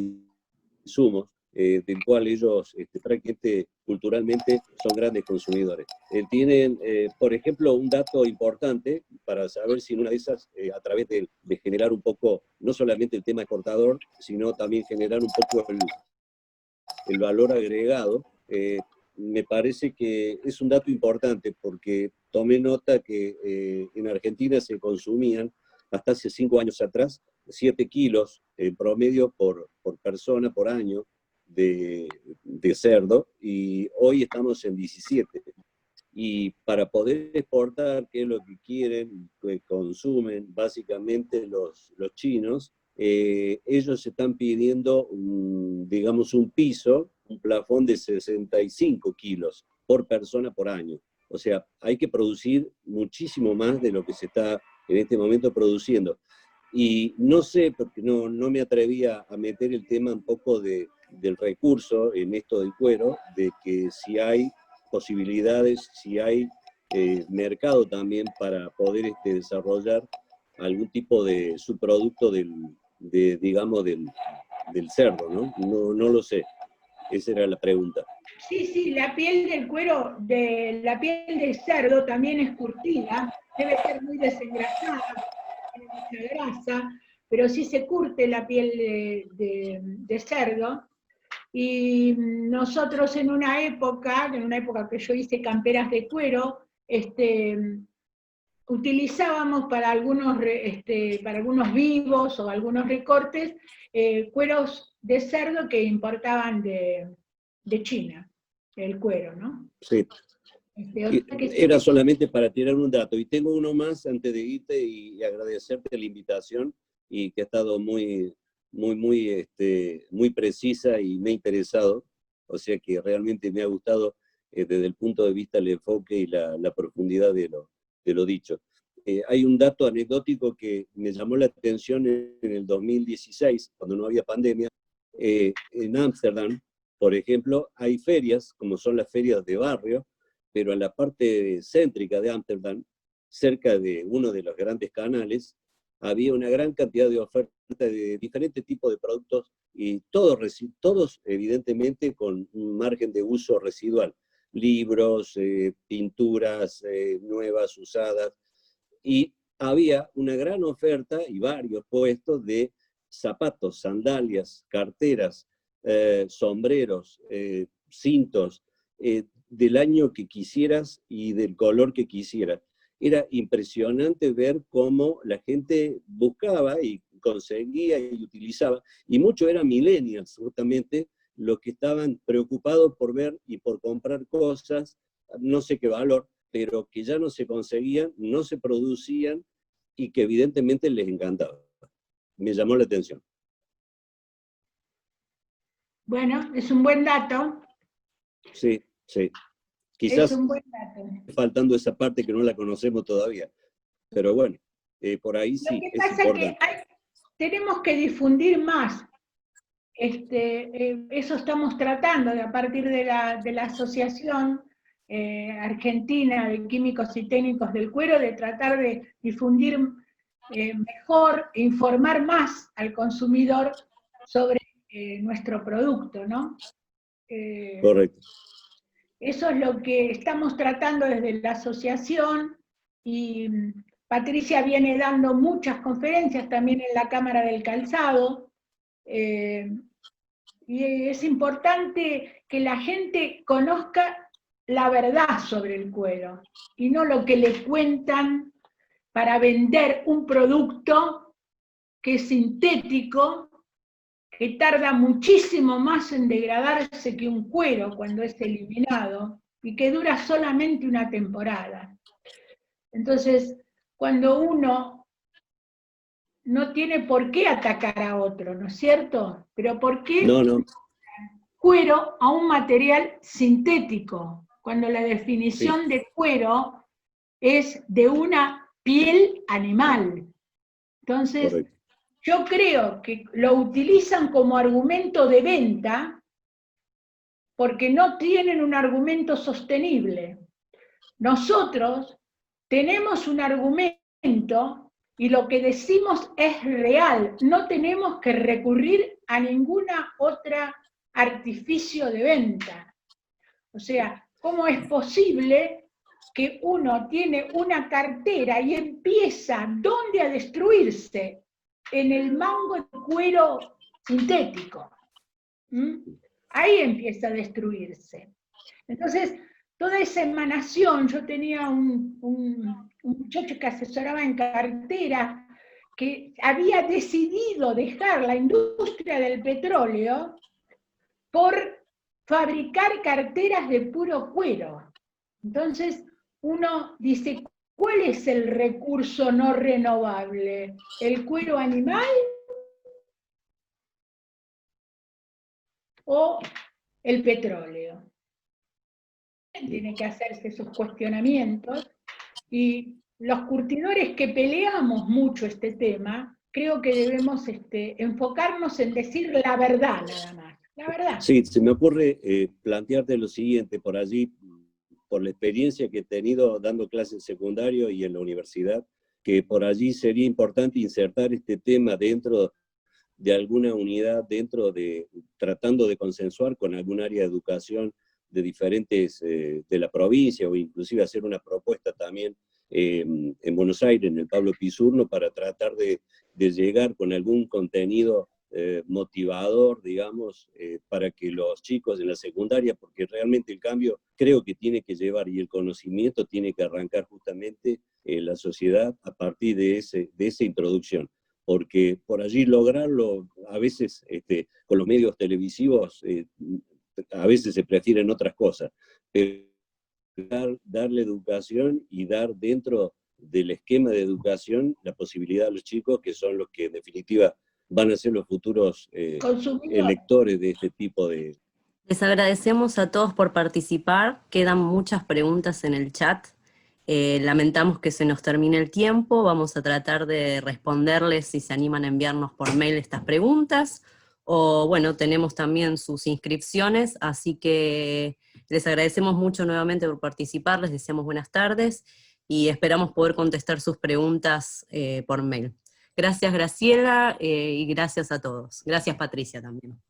insumos. del cual ellos prácticamente culturalmente son grandes consumidores. Tienen, por ejemplo, un dato importante para saber si en una de esas, a través de generar un poco, no solamente el tema exportador, sino también generar un poco el valor agregado, me parece que es un dato importante porque tomé nota que en Argentina se consumían hasta hace 5 años atrás 7 kilos en promedio por persona por año de cerdo, y hoy estamos en 17. Y para poder exportar, que es lo que quieren, que consumen básicamente los chinos, ellos están pidiendo, digamos, un piso, un plafón de 65 kilos por persona por año. O sea, hay que producir muchísimo más de lo que se está en este momento produciendo. Y no sé, porque no me atrevía a meter el tema un poco del recurso en esto del cuero, de que si hay posibilidades, si hay mercado también para poder desarrollar algún tipo de subproducto digamos, del cerdo, ¿no? No lo sé. Esa era la pregunta. Sí, la piel del cuero, la piel del cerdo también es curtida, debe ser muy desengrasada, tiene mucha grasa, pero sí se curte la piel de cerdo. Y nosotros en una época que yo hice camperas de cuero, utilizábamos para algunos vivos o algunos recortes, cueros de cerdo que importaban de China, el cuero, ¿no? Sí. Era solamente para tirar un dato. Y tengo uno más antes de irte y agradecerte la invitación, y que ha estado muy precisa y me ha interesado. O sea que realmente me ha gustado desde el punto de vista del enfoque y la profundidad de lo dicho. Hay un dato anecdótico que me llamó la atención en el 2016, cuando no había pandemia. En Ámsterdam, por ejemplo, hay ferias, como son las ferias de barrio, pero en la parte céntrica de Ámsterdam, cerca de uno de los grandes canales, había una gran cantidad de oferta de diferentes tipos de productos, y todos evidentemente con un margen de uso residual. Libros, pinturas nuevas, usadas, y había una gran oferta y varios puestos de zapatos, sandalias, carteras, sombreros, cintos, del año que quisieras y del color que quisieras. Era impresionante ver cómo la gente buscaba y conseguía y utilizaba, y muchos eran millennials justamente, los que estaban preocupados por ver y por comprar cosas, no sé qué valor, pero que ya no se conseguían, no se producían, y que evidentemente les encantaba. Me llamó la atención. Bueno, es un buen dato. Sí. Quizás es un buen dato. Faltando esa parte que no la conocemos todavía. Pero bueno, por ahí sí, Lo que es pasa importante. es que tenemos que difundir más. Eso estamos tratando a partir de la Asociación Argentina de Químicos y Técnicos del Cuero, de tratar de difundir mejor, informar más al consumidor sobre nuestro producto, ¿no? Correcto. Eso es lo que estamos tratando desde la asociación, y Patricia viene dando muchas conferencias también en la Cámara del Calzado, y es importante que la gente conozca la verdad sobre el cuero, y no lo que le cuentan para vender un producto que es sintético, que tarda muchísimo más en degradarse que un cuero cuando es eliminado, y que dura solamente una temporada. Entonces, cuando uno no tiene por qué atacar a otro, ¿no es cierto? Pero ¿por qué No. Cuero a un material sintético, cuando la definición de cuero es de una piel animal? Entonces, correcto. Yo creo que lo utilizan como argumento de venta porque no tienen un argumento sostenible. Nosotros tenemos un argumento y lo que decimos es real. No tenemos que recurrir a artificio de venta. O sea, ¿cómo es posible que uno tiene una cartera y empieza, ¿dónde a destruirse? En el mango de cuero sintético. Ahí empieza a destruirse. Entonces, toda esa emanación, yo tenía un muchacho que asesoraba en cartera, que había decidido dejar la industria del petróleo por fabricar carteras de puro cuero. Entonces, uno dice, ¿cuál es el recurso no renovable? ¿El cuero animal o el petróleo? Tiene que hacerse esos cuestionamientos, y los curtidores que peleamos mucho este tema, creo que debemos enfocarnos en decir la verdad nada más, la verdad. Sí, se me ocurre plantearte lo siguiente, por allí, por la experiencia que he tenido dando clases en secundario y en la universidad, que por allí sería importante insertar este tema dentro de alguna unidad, tratando de consensuar con algún área de educación de diferentes, de la provincia, o inclusive hacer una propuesta también en Buenos Aires, en el Pablo Pisurno, para tratar de llegar con algún contenido motivador, digamos, para que los chicos en la secundaria, porque realmente el cambio creo que tiene que llevar, y el conocimiento tiene que arrancar justamente en la sociedad a partir de esa introducción, porque por allí lograrlo, a veces con los medios televisivos, a veces se prefieren otras cosas, pero darle educación y dar dentro del esquema de educación la posibilidad a los chicos, que son los que en definitiva van a ser los futuros electores de este tipo de... Les agradecemos a todos por participar, quedan muchas preguntas en el chat, lamentamos que se nos termine el tiempo, vamos a tratar de responderles si se animan a enviarnos por mail estas preguntas, o bueno, tenemos también sus inscripciones, así que les agradecemos mucho nuevamente por participar, les deseamos buenas tardes, y esperamos poder contestar sus preguntas por mail. Gracias, Graciela, y gracias a todos. Gracias, Patricia, también.